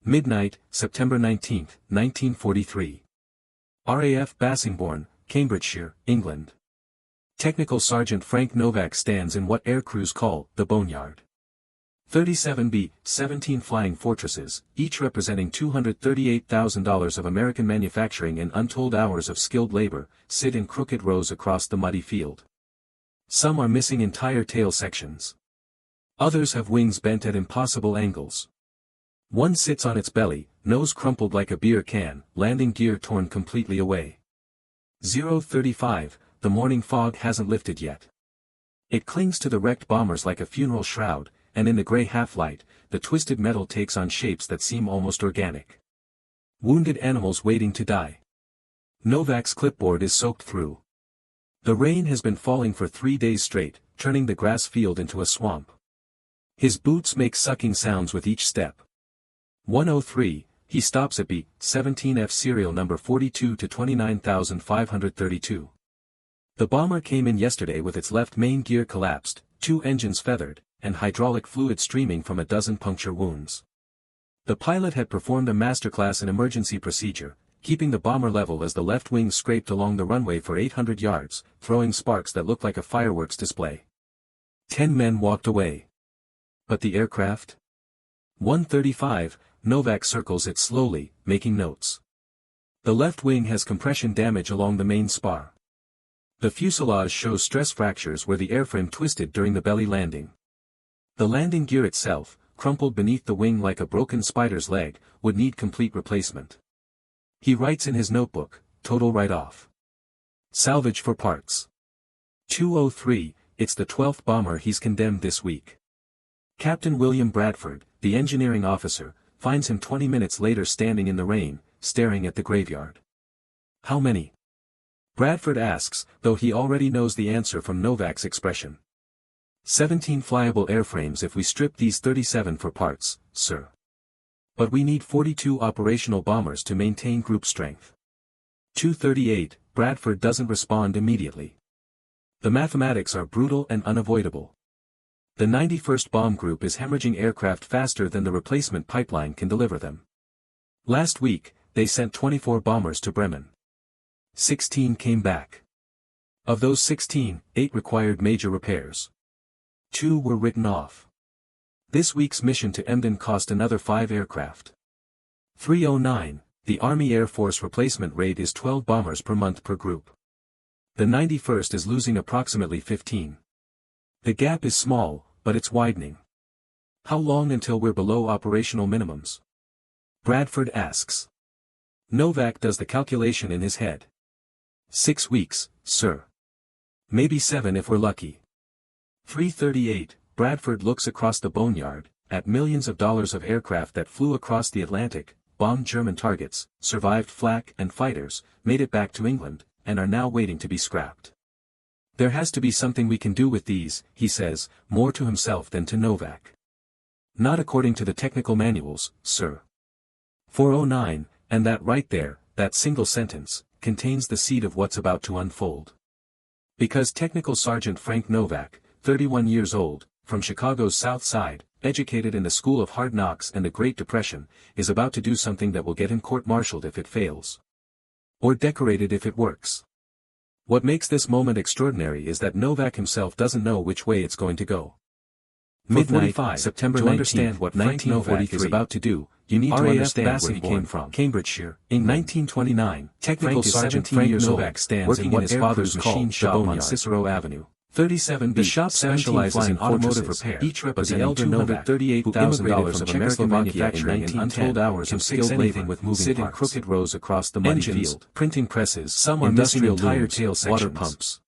Midnight, September 19, 1943. RAF Bassingbourn, Cambridgeshire, England. Technical Sergeant Frank Novak stands in what aircrews call the boneyard. 37 B-17 flying fortresses, each representing $238,000 of American manufacturing and untold hours of skilled labor, sit in crooked rows across the muddy field. Some are missing entire tail sections. Others have wings bent at impossible angles. One sits on its belly, nose crumpled like a beer can, landing gear torn completely away. 0:35, the morning fog hasn't lifted yet. It clings to the wrecked bombers like a funeral shroud, and in the gray half-light, the twisted metal takes on shapes that seem almost organic. Wounded animals waiting to die. Novak's clipboard is soaked through. The rain has been falling for 3 days straight, turning the grass field into a swamp. His boots make sucking sounds with each step. 103, he stops at B-17F serial number 42 to 29,532. The bomber came in yesterday with its left main gear collapsed, 2 engines feathered, and hydraulic fluid streaming from a dozen puncture wounds. The pilot had performed a masterclass in emergency procedure, keeping the bomber level as the left wing scraped along the runway for 800 yards, throwing sparks that looked like a fireworks display. 10 men walked away. But the aircraft? 135, Novak circles it slowly, making notes. The left wing has compression damage along the main spar. The fuselage shows stress fractures where the airframe twisted during the belly landing. The landing gear itself, crumpled beneath the wing like a broken spider's leg, would need complete replacement. He writes in his notebook, total write-off. Salvage for parts. 203, it's the 12th bomber he's condemned this week. Captain William Bradford, the engineering officer, finds him 20 minutes later standing in the rain, staring at the graveyard. How many? Bradford asks, though he already knows the answer from Novak's expression. 17 flyable airframes if we strip these 37 for parts, sir. But we need 42 operational bombers to maintain group strength. 238, Bradford doesn't respond immediately. The mathematics are brutal and unavoidable. The 91st Bomb Group is hemorrhaging aircraft faster than the replacement pipeline can deliver them. Last week, they sent 24 bombers to Bremen. 16 came back. Of those 16, 8 required major repairs. 2 were written off. This week's mission to Emden cost another 5 aircraft. 309, the Army Air Force replacement rate is 12 bombers per month per group. The 91st is losing approximately 15. The gap is small, but it's widening. How long until we're below operational minimums? Bradford asks. Novak does the calculation in his head. 6 weeks, sir. Maybe 7 if we're lucky. 338, Bradford looks across the boneyard, at millions of dollars of aircraft that flew across the Atlantic, bombed German targets, survived flak and fighters, made it back to England, and are now waiting to be scrapped. There has to be something we can do with these, he says, more to himself than to Novak. Not according to the technical manuals, sir. 409, and that right there, that single sentence, contains the seed of what's about to unfold. Because Technical Sergeant Frank Novak, 31 years old, from Chicago's South Side, educated in the School of Hard Knocks and the Great Depression, is about to do something that will get him court-martialed if it fails. Or decorated if it works. What makes this moment extraordinary is that Novak himself doesn't know which way it's going to go. Midnight, September 19th, to understand what Frank Novak is about to do, you need to understand where he came from. Cambridgeshire, in 1929, Technical Sergeant Frank Novak stands working in his father's machine shop on Cicero Avenue. 37 The shop specializes in automotive repair, each representing $238,000 of American manufacturing and untold hours of skilled labor with moving parts. In crooked rows across the muddy field. Printing presses, some are missing entire tail sections. Water pumps.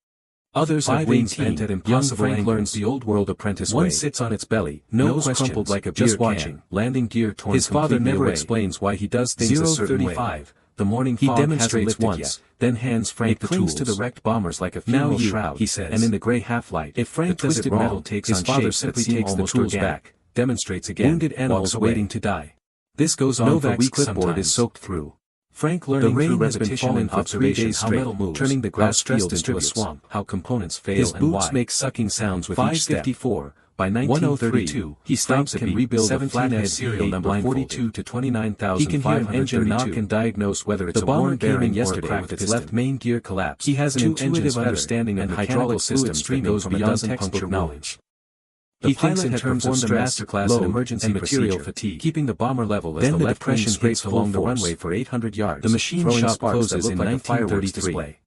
Others have wings bent at impossible angles. Frank learns the old world apprentice way. One sits on its belly, nose crumpled like a beer can, landing gear torn completely away. His father never explains why he does things a certain way. The morning fog demonstrates once, then hands Frank the tools. It clings to the wrecked bombers like a funeral shroud, he says, and in the gray half-light, if Frank does it wrong, his father simply takes the tools back, demonstrates again, wounded animals waiting to die. This goes on for weeks. Clipboard is soaked through. Frank learning through repetition and observation how metal moves, turning the grass field into a swamp, how components fail and why. His boots make sucking sounds with each step. 554, By 1932, he stops and can rebuild a flathead serial number 42 to 29,532. He can hear an engine knock and diagnose whether it's a worn bearing yesterday with its left main gear collapse. He has an intuitive understanding of hydraulic systems that goes beyond textbook knowledge. He thinks in terms of stress, load, and material fatigue, keeping the bomber level as the left depression skates along the runway for 800 yards. The machine shop closes in 1933.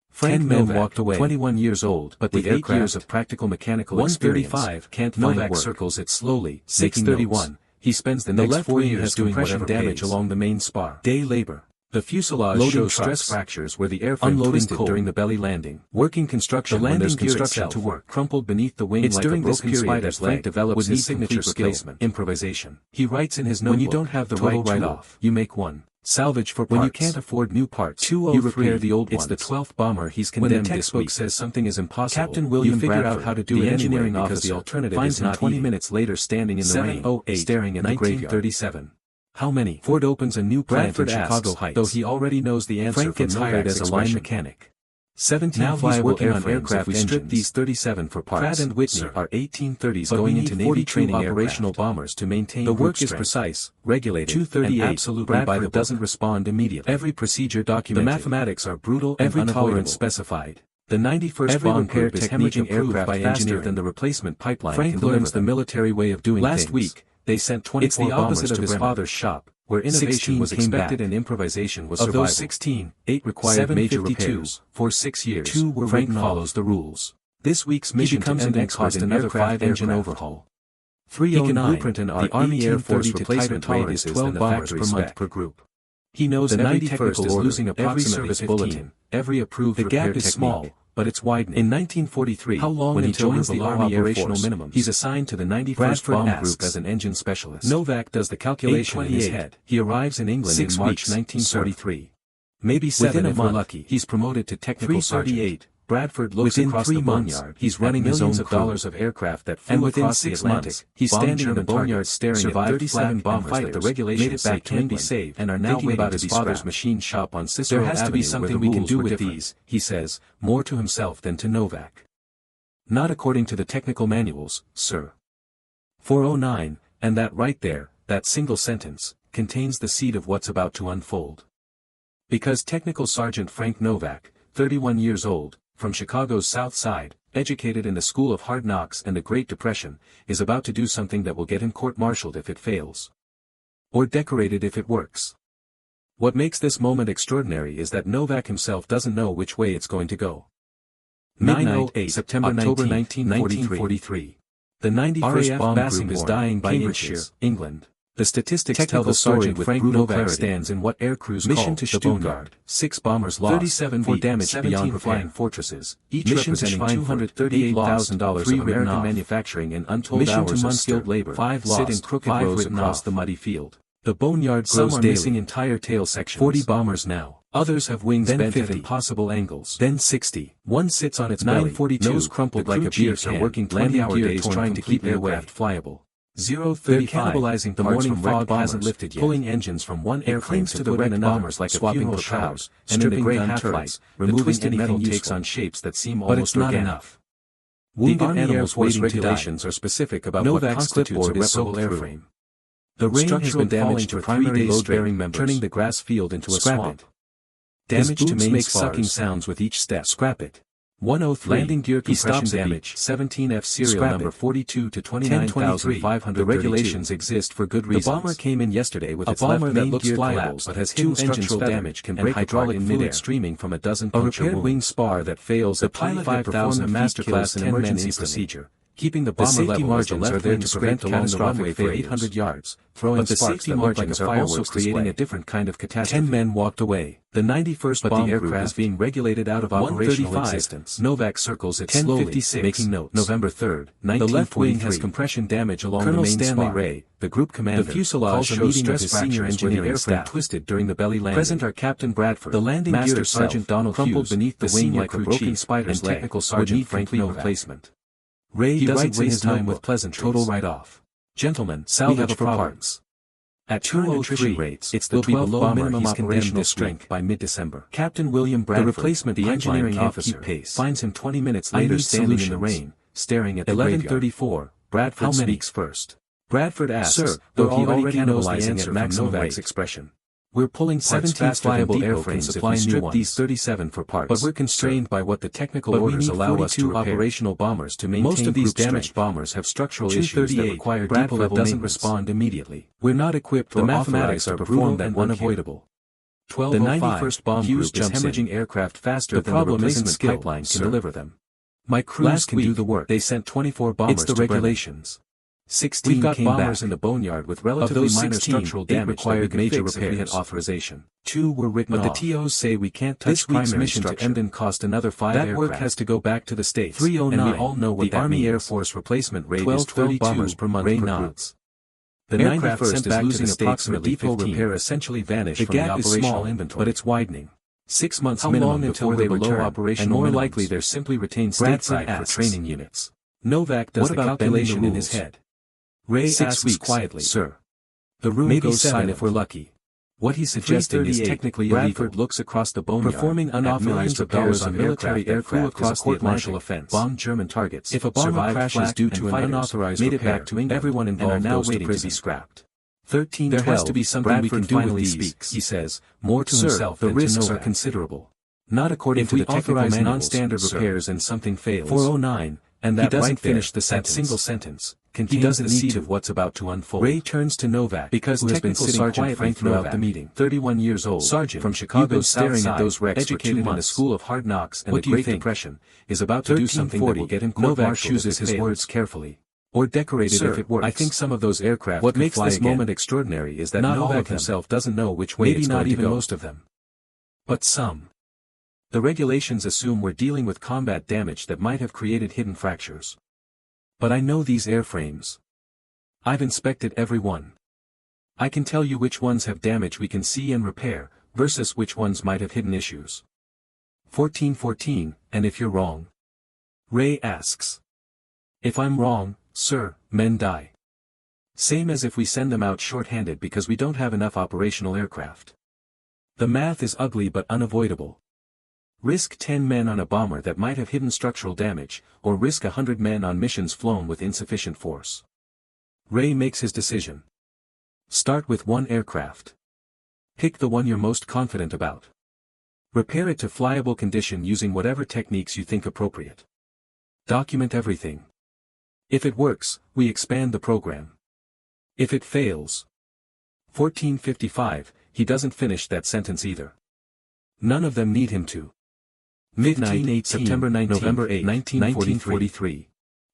Frank Novak walked away, 21 years old, but the 8 years of practical mechanical experience. 135 can't find Novak work. Circles it slowly. 631. He spends the next 4 years doing compression damage along the main spar. Day labor. The fuselage shows stress fractures where the airframe twisted during the belly landing. Working construction, the landing gear itself to work crumpled beneath the wing like a broken spider's Frank develops his signature skills, improvisation. He writes in his notebook, when you don't have the right write-off, you make one. Salvage for parts. When you can't afford new parts, you repair the old ones. It's the 12th bomber he's condemned. When the textbook says something is impossible, Captain William figure out how to do it engineering because the alternative finds him 20 minutes later standing in the rain, staring at the graveyard. 1937. How many? Ford opens a new plant in Chicago Heights, though he already knows the answer. Frank gets hired as a line mechanic. 17 now he's working on aircraft engines. Strip these 37 for parts. Pratt and Whitney are 1830s going into Navy training operational bombers to maintain the work is precise, regulated, and absolutely by the doesn't respond immediately. Every procedure documented. The mathematics are brutal and every tolerance specified. The 91st bomb group is hemorrhaging aircraft by faster than the replacement pipeline. Frank learns the military way of doing things. Last week, they sent 24 bombers to his father's shop, where innovation was expected and improvisation was survival. Of those 16, 8 required major repairs. For 6 years, 2 were Frank follows the rules. This week's mission becomes an expert in another 5-engine overhaul. 309 blueprint and the Army Air Force replacement rate is 12 bombers per month per group. He knows the 91st is losing approximately 15. Bulletin, every approved the gap is small, but it's widening. In 1943, how long when he joins the Army operational minimum, he's assigned to the 91st Bomb Group as an engine specialist. Novak does the calculation in his head. He arrives in England in March 1943. Maybe 7 if we're lucky. He's promoted to Technical Sergeant. Bradford looks across the boneyard. He's running millions of dollars of aircraft that flew across the Atlantic. He's standing in the boneyard staring at 37 bombers that the regulations say can be saved and are now waiting about his father's machine shop on Cicero Avenue. There has to be something we can do with these, he says, more to himself than to Novak. Not according to the technical manuals, sir. 409, and that right there, that single sentence, contains the seed of what's about to unfold. Because Technical Sergeant Frank Novak, 31 years old, from Chicago's South Side, educated in the School of Hard Knocks and the Great Depression, is about to do something that will get him court-martialed if it fails. Or decorated if it works. What makes this moment extraordinary is that Novak himself doesn't know which way it's going to go. Midnight, September October 1943. The 91st Bomb Group is dying by inches, England. The statistics tell the story with Frank Novak stands in what air crews call the boneyard. 6 bombers lost, 37 for damage beyond flying fortresses, each representing $238,000 of American manufacturing and untold hours of skilled labor. 5 lost, sit in crooked rows across the muddy field. The boneyard grows daily. Missing entire tail sections. 40 bombers now. Others have wings then bent 50. At impossible angles. Then 60. One sits on its 942, belly, nose crumpled like a beer can, working 20-hour days trying to keep aircraft flyable. 035. Cannibalizing the morning fog hasn't lifted yet. Pulling engines from one airplane to the red bombers like swapping propellers, and in the gray half-lights, removing any metal takes on shapes that seem almost organic. But it's not enough. Wounded animals waiting regulations are specific about what constitutes a reputable airframe. The rain has been falling to primary load-bearing members, turning the grass field into a swamp. Damage to main spars sucking sounds with each step. Scrap it. 103. Landing gear compression damage. 17F serial number 42 to 29,500. The regulations exist for good reasons. The bomber came in yesterday with its left main gear collapsed, but has hidden structural damage can break hydraulic fluid streaming from a dozen puncture wounds. A repaired wing spar that fails. The pilot had performed a masterclass in emergency procedure. Keeping the bomber level margins are there to prevent along the runway for 800 yards, throwing sparks that look like a fireworks also creating a different kind of catastrophe. 10 men walked away. The 91st bomb group is being regulated out of operational existence. Novak circles it slowly, making notes. November 3rd, 1943. The left wing has compression damage along the main Stanley spar. Ray, the group commander, the fuselage shows stress senior engineering staff twisted during the belly landing. Present are Captain Bradford, the landing master Sergeant Donald crumpled beneath the wing like a broken spider's leg, Technical Sergeant Frank Novak replacement. Ray doesn't waste his time with pleasantries. Total write-off. Gentlemen, salvage for parts. At 203 rates, it's the 12th bomber he's condemned this strength by mid-December. Captain William Bradford, the replacement engineering officer, finds him 20 minutes later standing in the rain, staring at the 1134. Bradford speaks first. Bradford asks, Sir, though we're he already already knows the cannibalizing answer at maximum from Novak's rate. expression. We're pulling 17 flyable airframes if we strip these 37 for parts, but we're constrained by what the technical orders allow us to repair. Operational bombers to maintain most of these damaged bombers have structural issues that require deep level doesn't respond immediately. We're not equipped or authorized to perform that unavoidable. The 91st Bomb Group is hemorrhaging aircraft faster than the replacement pipeline can deliver them. My crews can do the work. They sent 24 bombers to regulations. 16 We've got bombers in the boneyard with relatively minor structural damage required major repairs. Authorization. 2 were written off. But the TOs say we can't touch primary mission to Emden cost another 5 aircraft. That work has to go back to the States. 309. And we all know what the Army Air Force replacement rate is 12 bombers per month per nods. The 91st is losing approximately 15. Repair essentially vanished from the operational inventory, but it's widening. 6 months minimum until they below operational, and more likely they're simply retained stateside for training units. Novak does the calculation in his head. Ray asks quietly, "Sir, the room maybe goes 7 if we're lucky." What he's suggesting is technically illegal. Bradford looks across the boneyard. Performing unauthorized repairs on military aircraft across the Atlantic, bombed German targets. If a bomber crashes due to an unauthorized repair, made it back to England, everyone involved now waiting to be scrapped. 13 There has to be something we can do with these, he says, more to himself than to Novak. The risks are considerable. Not according to the technical non-standard repairs and something fails. 409, and that he doesn't finish the single sentence. He doesn't need to what's about to unfold. Ray turns to Novak because who has been sitting quietly throughout the meeting. 31 years old, sergeant from Chicago, staring at those wrecks educated in the School of Hard Knocks and the Great Depression, is about to do something that will get him court-martialed. Novak chooses his words carefully. Or decorated if it works. I think some of those aircraft what makes this moment extraordinary is that Novak himself doesn't know which way it's going to go. Maybe not even most of them. But some. The regulations assume we're dealing with combat damage that might have created hidden fractures. But I know these airframes. I've inspected every one. I can tell you which ones have damage we can see and repair, versus which ones might have hidden issues. 1414, and if you're wrong? Ray asks. If I'm wrong, sir, men die. Same as if we send them out short-handed because we don't have enough operational aircraft. The math is ugly but unavoidable. Risk 10 men on a bomber that might have hidden structural damage, or risk 100 men on missions flown with insufficient force. Ray makes his decision. Start with one aircraft. Pick the one you're most confident about. Repair it to flyable condition using whatever techniques you think appropriate. Document everything. If it works, we expand the program. If it fails. 1455, he doesn't finish that sentence either. None of them need him to. Midnight, September 19, November 8, 1943.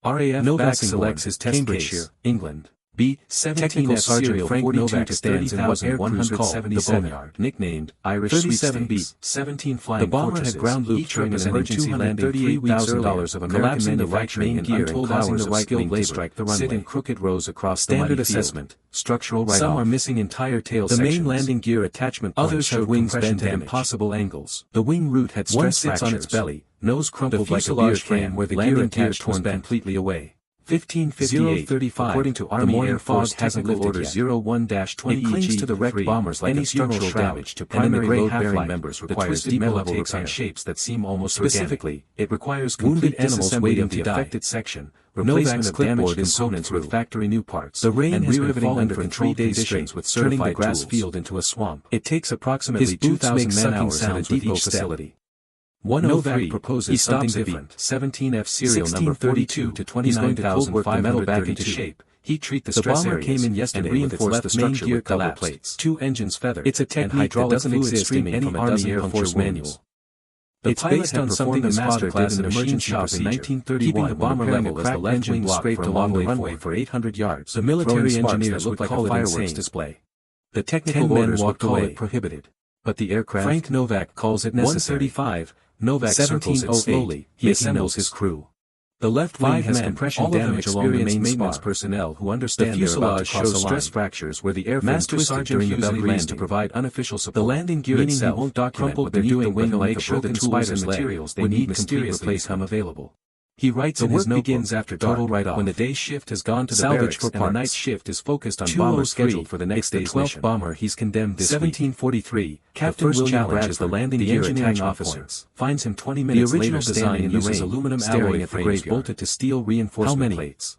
RAF Novak selects his test case, England. B-17s Technical Sergeant Frank Novak stands in what aircrews call the boneyard, nicknamed Irish 37B, 17 flying the bomber had ground loop during an emergency landing $38,000 of American manufacturing and untold hours of skilled labor strike the runway. Sit in crooked rows across standard assessment, structural write-off. Some are missing entire tail sections. The main landing gear attachment point others have wings bent at impossible angles. The wing root had stress fractures. One sits on its belly, nose crumpled like a beer can where the gear attached was bent completely away. 1558, according to Army Air Force Technical Order 01-20 it clings to the wrecked bombers like any structural damage to primary load-bearing members requires deep level takes on shapes that seem almost specifically, it requires complete disassembly of the affected section, replacement of damaged components with factory new parts, the rain and re-riveting under controlled conditions with turning the grass field into a swamp. It takes approximately 2,000 man-hours at a depot facility. 103 proposes something different. 17F serial number 42 to 29,500 metal back into shape. Heat treat the stress areas came in yesterday and reinforced the structure with double plates. 2 engines feathered. It's a technique that doesn't exist in any Army Air Force manual. It's based on something the master did in an emergency shop in 1931, keeping the bomber level as the left wing scraped along the runway for 800 yards. The military engineers would call it a fireworks display. The technical orders would call it prohibited. But the aircraft, Frank Novak calls it necessary. 135. Novak circles it slowly, he assembles his crew. The left wing has compression damage along the main maintenance personnel who understand the fuselage shows stress fractures where the airframe twisted during the belly landing to provide unofficial support. The landing gear itself won't document what they're doing but he'll make sure the tools and materials they need mysteriously become available. He writes in his notebook, begins after total write-off when the day shift has gone to the barracks and the night shift is focused on bombers scheduled for the next day's mission. 12th bomber he's condemned this 1743, Captain William Bradford, the landing gear engineering officer, finds him 20 minutes later standing in the rain, aluminum alloy frames bolted to steel reinforcement plates.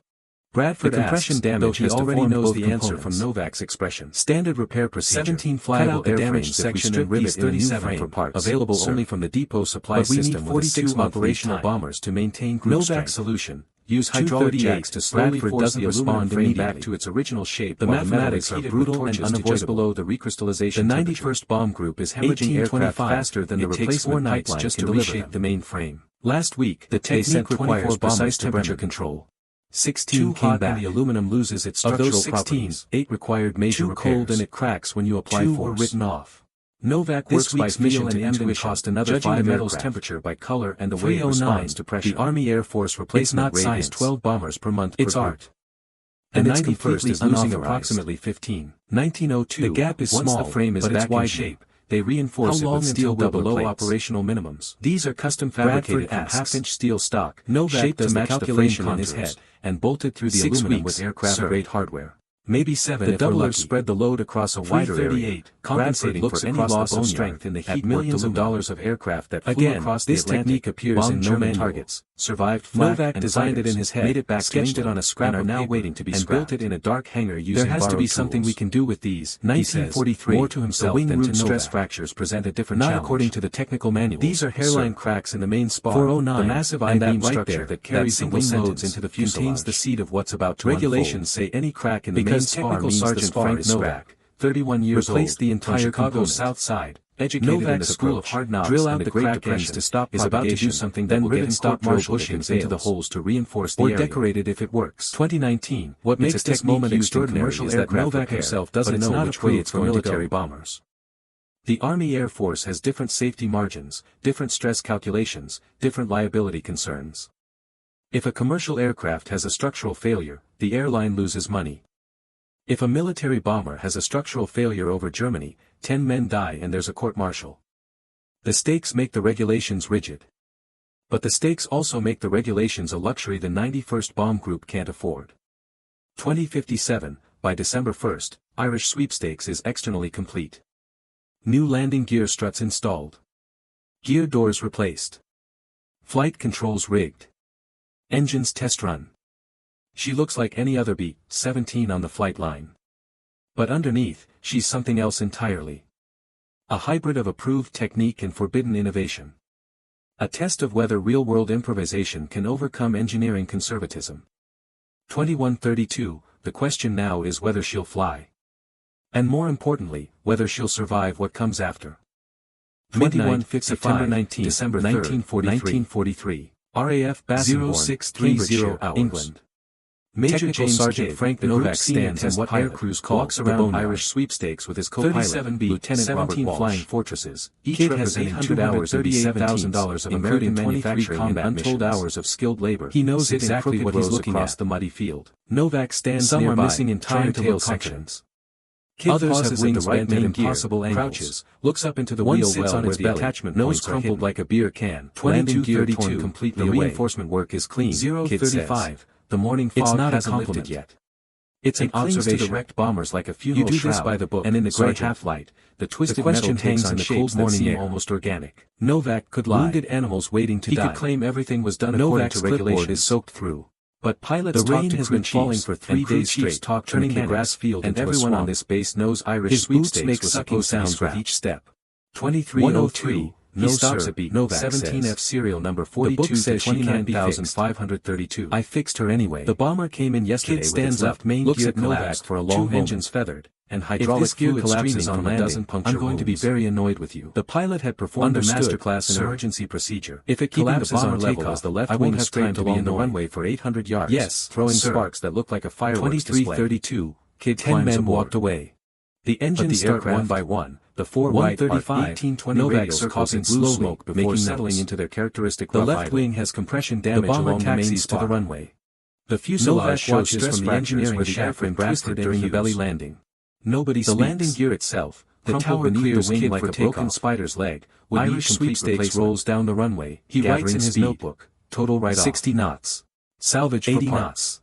Bradford The compression asks, damage though he has already deformed knows both the answer components. from Novak's expression. Standard repair procedure. 17 Cut flyable out the damaged airframes section and and rivet in a new 37 frame for parts, available sir. only from the depot supply But we need system with a 42 6-month operational lead time. bombers to maintain group Novak's strength. solution. Use hydraulic 238 jacks to slowly Bradford force doesn't the respond aluminum frame immediately. back to its original shape. The while mathematics metal are is brutal heated with and torches to just unavoidable. below the recrystallization The temperature. 91st bomb group is hemorrhaging aircraft faster than the It takes replacement 4 nights pipeline just can to deliver reshape them. the main frame. Last week, The they sent technique requires 24 precise bombers to temperature Bremen. control. 16 Too came hot back. and the aluminum loses its Of structural those 16, properties. 8 required major Too repairs. cold and it cracks when you apply 2 force. were written off. Novak This works by week's feel mission and to intuition, intuition, cost another judging 5 the metals aircraft. temperature by color and the way it 309. responds to pressure. The Army Air Force It's replacement not rate science. is 12 bombers per month It's per group. art. The And it's 91st completely is losing unauthorized. approximately 15. 1902. The gap is Once small, the frame is but it's back in widening. shape, they reinforce How it long with steel until well double below plates? operational minimums. These are custom Bradford fabricated from asks. half-inch steel stock, Novak shaped to does the match the frame calculation in contours, his head, and bolted through the 6 aluminum weeks, with aircraft-grade hardware. Maybe 7 The if we're doublers lucky. spread the load across a wider area, 338. compensating Bradford looks for any across the loss of boneyard strength in the at heat. millions Millions of of dollars of aircraft that flew Again, across the this Atlantic, technique appears bombed in no German manual. targets, survived flak Novak and designed it fighters, in his head, made it back to sketched it England, on a scrap and are of now paper, waiting to be and scrapped. built it in a dark hangar using There has to be borrowed something we tools. can do with these, 1943, more to himself the wing than root to stress Novak. fractures present a different Not challenge. according to the technical manuals. These are hairline sir. cracks in the main spar, 409, the massive and that I-beam right structure there, that carries the single wing loads sentence into the contains fuselage. the seed of what's about to Regulations unfold. say any crack in the main Because spar Technical means the Sergeant spar Frank is Novak, scrapped. 31 years replaced old, the from entire Chicago's component. South Side, educated in the Novak's School of approach, Hard Knocks drill and out the the Great crack Depression, ends to stop is about to do propagation, something that then will get rivet his stop court-martialed bushings if it into the fails. holes to reinforce the Or area. decorated if it works. 2019, What makes makes this this moment used in extraordinary commercial is that aircraft Novak repair, himself but doesn't it's know not which way approved it's for going to military go. bombers. The Army Air Force has different safety margins, different stress calculations, different liability concerns. If a commercial aircraft has a structural failure, the airline loses money. If a military bomber has a structural failure over Germany, 10 men die and there's a court-martial. The stakes make the regulations rigid. But the stakes also make the regulations a luxury the 91st Bomb Group can't afford. 2057, by December 1st, Irish sweepstakes is externally complete. New landing gear struts installed. Gear doors replaced. Flight controls rigged. Engines test run. She looks like any other B-17 on the flight line. But underneath, she's something else entirely. A hybrid of approved technique and forbidden innovation. A test of whether real-world improvisation can overcome engineering conservatism. 2132, the question now is whether she'll fly. And more importantly, whether she'll survive what comes after. 2155, September 19, December 3rd, 1943. RAF Bassingbourn, 0630 England. Major Technical James Sergeant Kidd, Frank the Novak group senior stands in test what pilot, air crews call walks the around boneyard. Irish sweepstakes with his co-pilot, 37B, Lieutenant 17 Robert flying Walsh. fortresses, Each Kidd has representing 800 hours and $238,000 of American manufacturing and combat untold missions. hours of skilled labor. He knows sitting exactly crooked what he's rows looking across at. the muddy field. Novak stands Some are nearby, missing entire trying to tail look sections. Kidd Others pauses have at wings the right bent at main gear, impossible angles. crouches, looks up into the One wheel sits well on where its the belly, attachment nose points are crumpled hidden. like a beer can, 2232, torn completely the away. reinforcement work is clean, Kidd says. 035, The morning fog it's not a hasn't lifted compliment yet. It's an It clings to observation. the wrecked bombers like a You funeral do this shroud, by the book, and in the gray Sergeant. half-light, The twisted question metal hangs hangs in the in cold shapes that morning seem air. almost organic. Novak could lie. Wounded animals waiting to He die. could claim everything was done according Novak's to clipboard regulations. is soaked through. But pilots The talk rain to has crew been falling chiefs, for 3 and crew days chiefs straight, talk to turning the mechanics, grass field and into a everyone on swamp. this base knows Irish His boots sweepstakes make was sucking supposed to be sounds with scrapped. each step. 2302, No, he stops sir, at B, Novak 17F says. serial number The 42 book says she can't be fixed. 29532. I fixed her anyway. The bomber came in yesterday Kidd with stands its up, left main looks gear at Novak collapsed, for a long two moment. engines feathered, and hydraulic this gear fluid collapses streaming on from a landing, dozen puncture I'm going to be wounds. very annoyed with you. The pilot had performed a Understood, masterclass in sir. emergency procedure. If it Keeping collapses the bomber on takeoff, takeoff, the left I wing won't have straight time to to be be on the annoyed. runway for 800 yards, Yes, throwing sir. sparks that look like a fireworks display. 2332, Kidd 10 climbs men aboard. walked away. The engines the start aircraft, one by one. The four white 135, 1820 Novak radials circles causing in blue slowly, smoke before making settling notes. into their characteristic The rough left idle. wing has compression damage The bomber along the main taxis to the spar. runway. The Novak fuselage shows watches stress from the fractures engineering where the shaft airframe with Bradford twisted during the and belly Hughes. landing. Nobody The speaks. landing gear itself, the Crumpled tower beneath clears the wing Kidd like like a a broken broke-off spider's leg. Would need Irish complete sweepstakes replacement. rolls down the runway, He writes gathering in his speed. notebook, total write-off. 60 knots. Salvage 80 for knots. parts.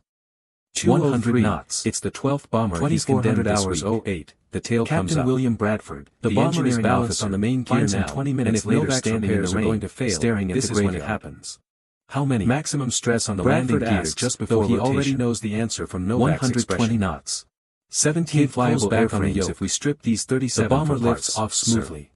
203 100 knots. It's the 12th bomber he's 2400 condemned this hours week. 08. The tail comes Captain up. William Bradford, The bomber is engineering balanced officer, on the main gear finds him now, 20 and minutes if later Novak's standing in the repairs are rain, going to fail, staring at this the is when it graveyard. happens. How many? Maximum stress on the Bradford landing gear asks, just before though he rotation. already knows the answer from Novak's 120 expression. knots. 17 flyable airframes if we strip these 37 The bomber from lifts parts, off smoothly. Sir.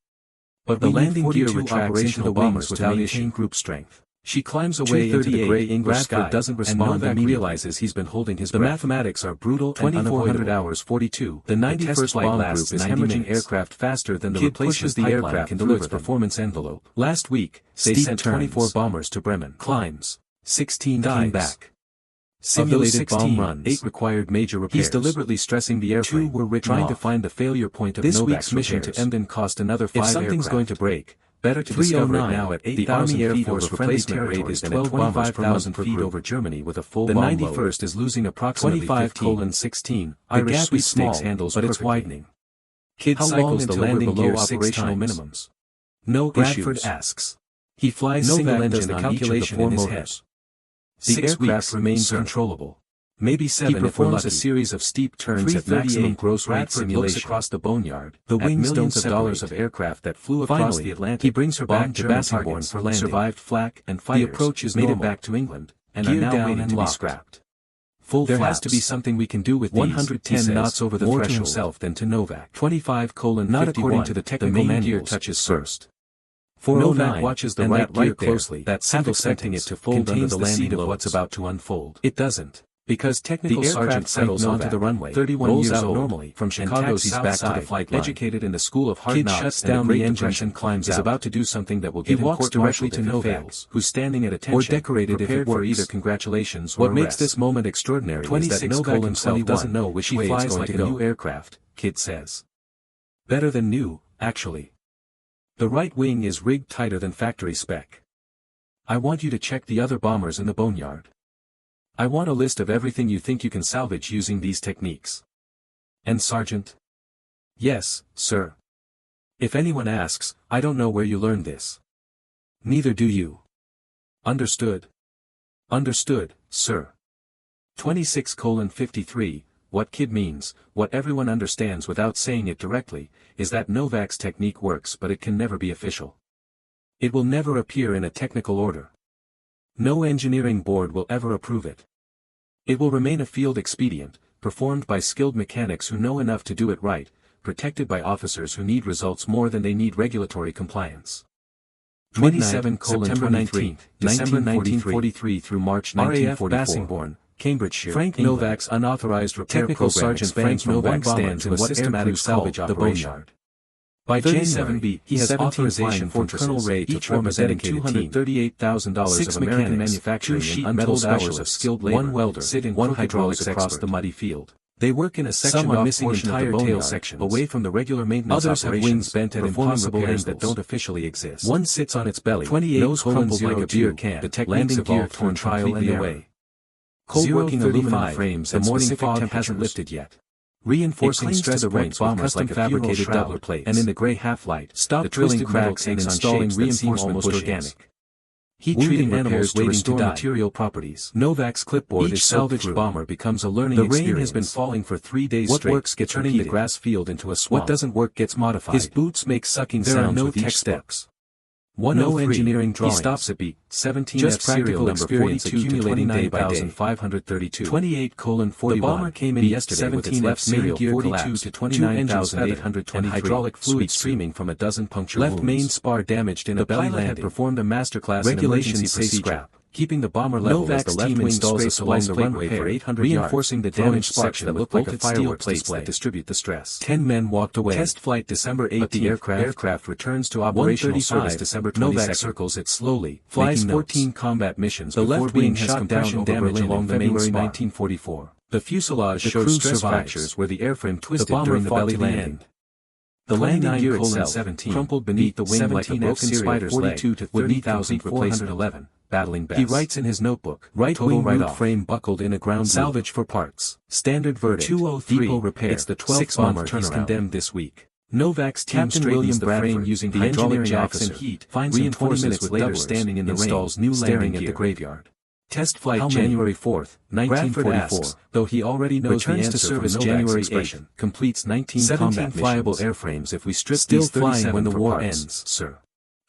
But The we landing need gear 42 retracts into the bombers wings without to issue. maintain group strength. She climbs away into the gray English Bradford sky, doesn't and respond Novak immediately. realizes he's been holding his The breath. mathematics are brutal and 2400 unavoidable. hours 42. The test 91st flight bomb lasts group is 90 hemorrhaging minutes. aircraft faster than the Kid replacement pushes the pipeline aircraft can into deliver its them. performance envelope. Last week, they Steep sent turns. 24 bombers to Bremen. Climbs. 16 Dives. came back. Simulated Of those 16, bomb runs. 8 required major repairs. He's deliberately stressing the airframe. 2 were written trying off. to find the failure point of This Novak's week's mission repairs. to Emden cost another 5 If something's aircraft. going to break, better to discover it 309 now at the 8,000 Army Air feet Force over friendly replacement rate territory is than at 12,000 feet feet over Germany with a full The bomb 91st load. is losing approximately 25:16. The Irish gap is small, sweepstakes handles but it's perfectly. widening. Kid How long cycles the until we're landing below gear 6 operational times. minimums? No Bradford issues. asks. He flies Novak single does engine the on calculation each of in the his four head. motors. The 6 aircraft weeks, remains sir. controllable. Maybe 7 He if we're performs lucky. a series of steep turns at 338 maximum gross rate Bradford simulation. looks across the boneyard. The at wings don't millions of separate. dollars of aircraft that flew across Finally, the Atlantic. he brings her back bombed to German Bassingbourn targets, for landing. survived flak and The fires. approach is made normal. it back to England, and Gear are now down waiting and to be locked. scrapped. Full There flaps. has to be something we can do with these, 110 he says, knots over the more to threshold. himself than to Novak. 25:51. Not according to the technical main gear manuals, touches sir. first. 409, Novak watches the and right that gear right there, closely. that half single expecting it sentence to fold under contains the the landing seed of loads. what's about to unfold. It doesn't. Because technical The sergeant aircraft Frank settles Novak, onto the runway, 31 rolls years out old, normally, from and Chicago's tacks south back to side, the flight line. educated in the school of hard Kid knocks shuts and the down Great the engine Depression, and climbs is out. about to do something that will He get him walks directly court-martialed to if he Novak, fails, who's standing at or attention, decorated if it prepared for works. either congratulations or What makes arrest. this moment extraordinary is that 26 Novak himself doesn't know which She way flies it's going like to a go. new aircraft, Kid says. Better than new, actually. The right wing is rigged tighter than factory spec. I want you to check the other bombers in the boneyard. I want a list of everything you think you can salvage using these techniques. And Sergeant? Yes, sir. If anyone asks, I don't know where you learned this. Neither do you. Understood? Understood, sir. 26:53, what Kid means, what everyone understands without saying it directly, is that Novak's technique works but it can never be official. It will never appear in a technical order. No engineering board will ever approve it. It will remain a field expedient, performed by skilled mechanics who know enough to do it right, protected by officers who need results more than they need regulatory compliance. 27 September 19, December 1943 through March 1944. RAF Bassingbourn, Cambridgeshire, Frank England. Novak's unauthorized repair Technical program Sergeant expands Frank from one Novak bomber stands to in a what systematic aircrews salvage call the operation. boneyard. By 37B, he has 17 authorization from fortresses, Colonel Ray to each form a representing dedicated team. $238,000 Six of American mechanics, manufacturing 2 sheet and metal untold hours of specialists, skilled labor, 1 welder, sit in 1 crooked hydraulics rows across expert. the muddy field. They work in a section Some are off missing portion of the entire tail boneyard, sections. away from the regular maintenance Others have operations, wings bent at performing impossible repairs that angles. don't officially exist. One sits on its belly, 28 nose crumpled like a 02, beer can, the techniques landing gear evolved torn through trial and completely error. away. Cold working aluminum 035, frames the and morning specific fog temperatures hasn't lifted yet. Reinforcing It clings stress to the points wrecked bombers with custom like a funeral fabricated shroud, Doppler plates, and and in the gray half-light, Stop the drilling twisting cracks and cracks and installing shapes that seem reinforcement almost bushings. organic. Heat-treating Wounded animals animals waiting waiting to to die. material properties. Novak's clipboard Each is soaked salvaged through. bomber becomes a learning The experience. rain has been falling for 3 days What straight, works gets turning the repeated. grass field into a swamp. What doesn't work gets modified. His boots make sucking There are sounds no with each textbooks. step. No 103, engineering drawings. He stops at beat 17 Just F serial practical number experience 42 accumulating to day by day. 29,532. 28:41. The bomber came in yesterday with its 17 left F serial main gear 42 collapsed, to 29,823, and hydraulic fluid streaming from a dozen puncture wounds. Left main spar damaged in a belly landing. Had performed a masterclass Regulations in say emergency scrap. procedure, keeping the bomber level Novak's as the left team wing installs a scrapes along splice the plate runway for repair, 800 reinforcing yards, the throwing damaged sparks section that with look like bolted a steel fireworks plates display that distribute the stress. 10 men walked away. Test flight December 18th. But the aircraft returns to operational service December 22nd. Novak circles it slowly, flies 14 combat missions. The left wing has compression damage along the main spar. 1944. The fuselage The showed crew stress survives. fractures where the airframe twisted bomber during the fought belly to the landing. end. The landing gear 29:17 itself, crumpled beneath the wing like a broken spider's leg, 42 to would need 30,411, battling best. He writes in his notebook, Right total wing root write-off. frame buckled in a ground Salvage for parts. Standard verdict. 203, Depot repair. it's the 12th 6-month bomber turnaround. he's condemned this week. Novak's team Captain straightens William the frame Bradford, using the hydraulic engineering jacks and officer, heat, finds him 20 reinforcements minutes with later doublers, standing in the rain, installs new staring landing at gear. the graveyard. Test flight How many? January 4th, 1944, asks, though he already knows returns the to answer service from January Novak's 8th, expression, completes 19 17 combat flyable missions. airframes if we strip Still these flying 37 when the for war parts, ends. sir.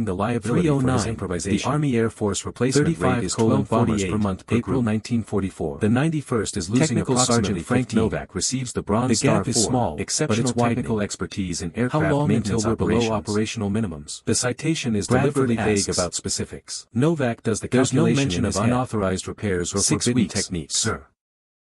reflecting the liability for his improvisation. The Army Air Force replacement rate is 12 bombers per month per April 1944. The 91st is losing Technical Sergeant Frank Novak receives the Bronze Star. The gap is small, exceptional technical expertise in aircraft maintenance until we're below operational minimums. The citation is deliberately vague about specifics. Novak does the calculation. There's no mention of unauthorized repairs or forbidden techniques. Sir.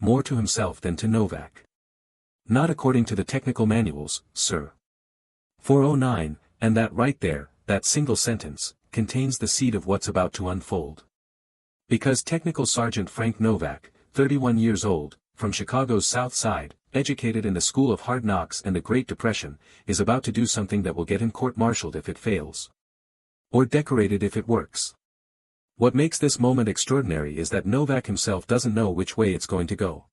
more to himself than to Novak. Not according to the technical manuals, sir. 409, and that right there, that single sentence, contains the seed of what's about to unfold. Because Technical Sergeant Frank Novak, 31 years old, from Chicago's South Side, educated in the School of Hard Knocks and the Great Depression, is about to do something that will get him court-martialed if it fails. Or decorated if it works. What makes this moment extraordinary is that Novak himself doesn't know which way it's going to go.